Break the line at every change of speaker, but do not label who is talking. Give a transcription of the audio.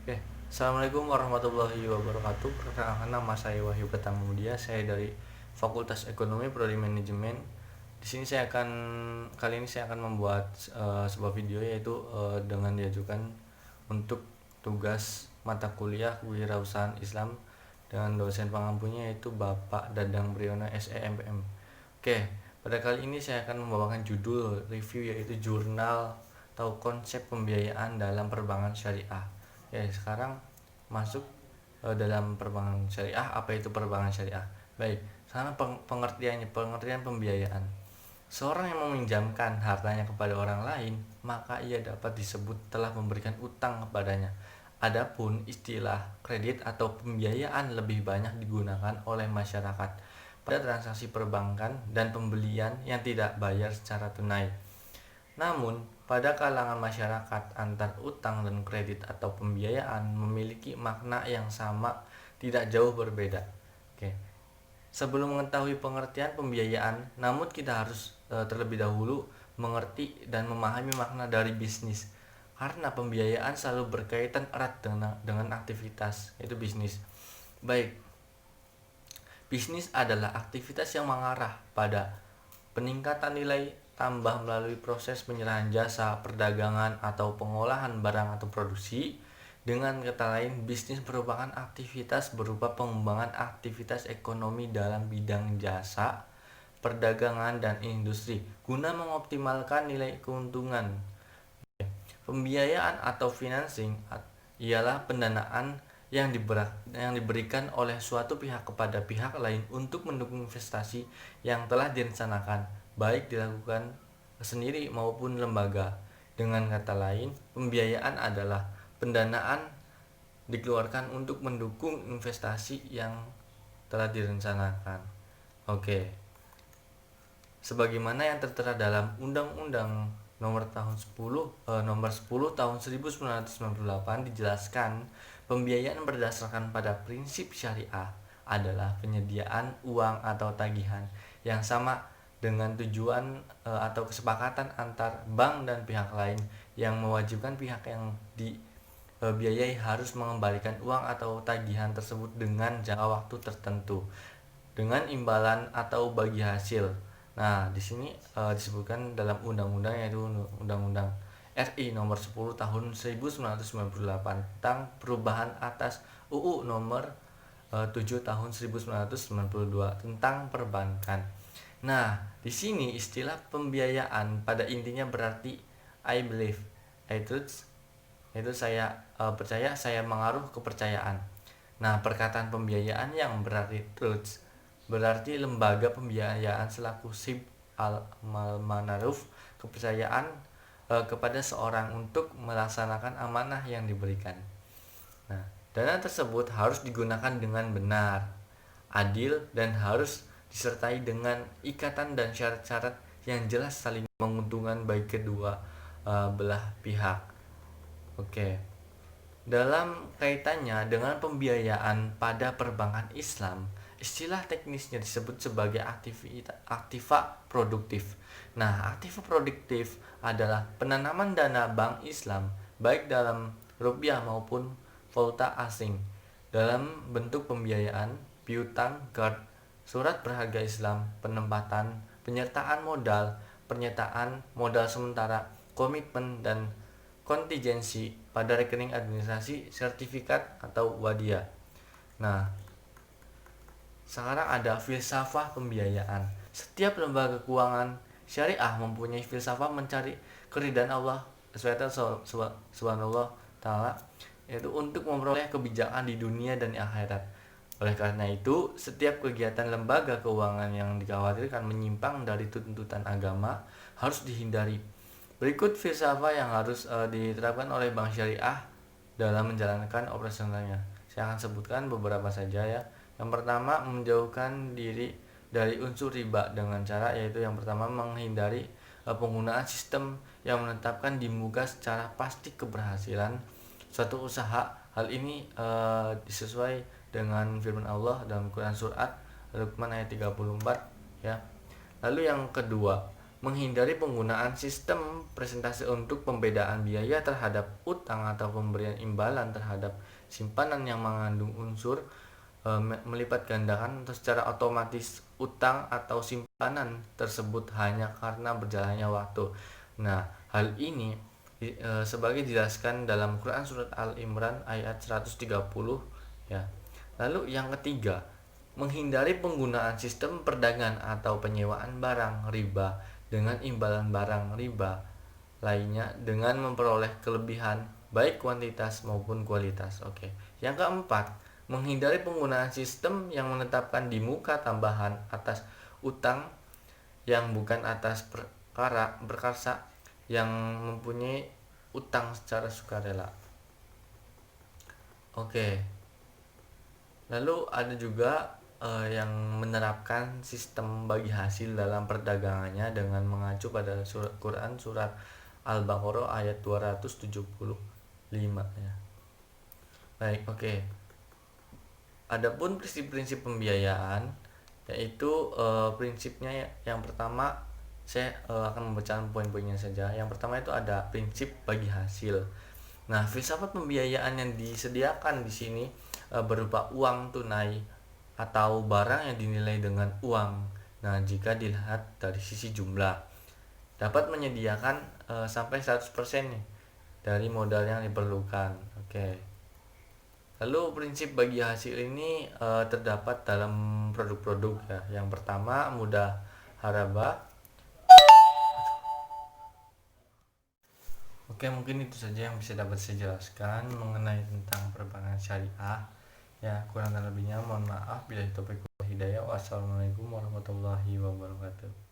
Oke, Assalamualaikum warahmatullahi wabarakatuh. Perkenalkan, nama saya Wahyu Pratama Mudia. Saya dari Fakultas Ekonomi Prodi Manajemen. Di sini kali ini saya akan membuat sebuah video, yaitu dengan diajukan untuk tugas mata kuliah Kewirausahaan Islam dengan dosen pengampunya, yaitu Bapak Dadang Briono SEMPM. Oke, pada kali ini saya akan membawakan judul review, yaitu jurnal atau konsep pembiayaan dalam perbankan syariah. Ya, sekarang masuk dalam perbankan syariah. Apa itu perbankan syariah? Baik, sekarang pengertian pembiayaan. Seorang yang meminjamkan hartanya kepada orang lain, maka ia dapat disebut telah memberikan utang kepadanya. Adapun istilah kredit atau pembiayaan lebih banyak digunakan oleh masyarakat pada transaksi perbankan dan pembelian yang tidak bayar secara tunai. Namun, pada kalangan masyarakat, antar utang dan kredit atau pembiayaan memiliki makna yang sama, tidak jauh berbeda. Oke. Sebelum mengetahui pengertian pembiayaan, namun kita harus terlebih dahulu mengerti dan memahami makna dari bisnis. Karena pembiayaan selalu berkaitan erat dengan aktivitas, yaitu bisnis. Baik, bisnis adalah aktivitas yang mengarah pada peningkatan nilai tambah melalui proses penyerahan jasa, perdagangan, atau pengolahan barang atau produksi. Dengan kata lain, bisnis merupakan aktivitas berupa pengembangan aktivitas ekonomi dalam bidang jasa, perdagangan, dan industri guna mengoptimalkan nilai keuntungan. Pembiayaan atau financing ialah pendanaan yang diberikan oleh suatu pihak kepada pihak lain untuk mendukung investasi yang telah direncanakan, baik dilakukan sendiri maupun lembaga. Dengan kata lain, pembiayaan adalah pendanaan dikeluarkan untuk mendukung investasi yang telah direncanakan. Oke. Sebagaimana yang tertera dalam Undang-Undang nomor 10 tahun 1998 dijelaskan, pembiayaan berdasarkan pada prinsip syariah adalah penyediaan uang atau tagihan yang sama dengan tujuan atau kesepakatan antar bank dan pihak lain yang mewajibkan pihak yang dibiayai harus mengembalikan uang atau tagihan tersebut dengan jangka waktu tertentu dengan imbalan atau bagi hasil. Nah, di sini disebutkan dalam undang-undang, yaitu Undang-Undang RI nomor 10 tahun 1998 tentang perubahan atas UU nomor 7 tahun 1992 tentang perbankan. Nah, di sini istilah pembiayaan pada intinya berarti I believe, itu saya percaya, saya mengaruh kepercayaan. Nah, perkataan pembiayaan yang berarti truth berarti lembaga pembiayaan selaku sib al manaruf, kepercayaan kepada seorang untuk melaksanakan amanah yang diberikan. Nah, dana tersebut harus digunakan dengan benar, adil, dan harus disertai dengan ikatan dan syarat-syarat yang jelas saling menguntungkan bagi kedua belah pihak. Oke. Dalam kaitannya dengan pembiayaan pada perbankan Islam, istilah teknisnya disebut sebagai aktiva produktif. Nah, aktiva produktif adalah penanaman dana bank Islam baik dalam rupiah maupun valuta asing dalam bentuk pembiayaan, piutang, guard, surat berharga Islam, penempatan, penyertaan modal, pernyataan modal sementara, komitmen, dan kontingensi pada rekening administrasi, sertifikat, atau wadia. Nah, sekarang ada filsafah pembiayaan. Setiap lembaga keuangan syariah mempunyai filsafah mencari keridhaan Allah subhanallah ta'ala, yaitu untuk memperoleh kebijakan di dunia dan di akhirat. Oleh karena itu, setiap kegiatan lembaga keuangan yang dikhawatirkan menyimpang dari tuntutan agama harus dihindari. Berikut filsafah yang harus diterapkan oleh bank syariah dalam menjalankan operasionalnya. Saya akan sebutkan beberapa saja ya. Yang pertama, menjauhkan diri dari unsur riba dengan cara, yaitu yang pertama menghindari penggunaan sistem yang menetapkan di muka secara pasti keberhasilan suatu usaha. Hal ini disesuai dengan firman Allah dalam Quran surat Luqman ayat 34 ya. Lalu yang kedua, menghindari penggunaan sistem presentasi untuk pembedaan biaya terhadap utang atau pemberian imbalan terhadap simpanan yang mengandung unsur melipat gandakan atau secara otomatis utang atau simpanan tersebut hanya karena berjalannya waktu. Nah, hal ini sebagai dijelaskan dalam Quran surat Al-Imran ayat 130 ya. Lalu yang ketiga, menghindari penggunaan sistem perdagangan atau penyewaan barang riba dengan imbalan barang riba lainnya dengan memperoleh kelebihan baik kuantitas maupun kualitas. Oke. Yang keempat, menghindari penggunaan sistem yang menetapkan di muka tambahan atas utang yang bukan atas berkarsa yang mempunyai utang secara sukarela. Oke. Lalu ada juga yang menerapkan sistem bagi hasil dalam perdagangannya dengan mengacu pada Quran surat Al-Baqarah ayat 275 ya. Baik, oke. Adapun prinsip-prinsip pembiayaan yaitu prinsipnya yang pertama saya akan membacakan poin-poinnya saja. Yang pertama itu ada prinsip bagi hasil. Nah, filsafat pembiayaan yang disediakan di sini berupa uang tunai atau barang yang dinilai dengan uang. Nah, jika dilihat dari sisi jumlah, dapat menyediakan sampai 100% nih dari modal yang diperlukan. Oke. Lalu prinsip bagi hasil ini terdapat dalam produk-produk ya. Yang pertama mudah haraba. Oke, mungkin itu saja yang bisa dapat saya jelaskan mengenai tentang perbankan syariah. Ya, kurang dan lebihnya mohon maaf bila itu hidayah. Wassalamualaikum warahmatullahi wabarakatuh.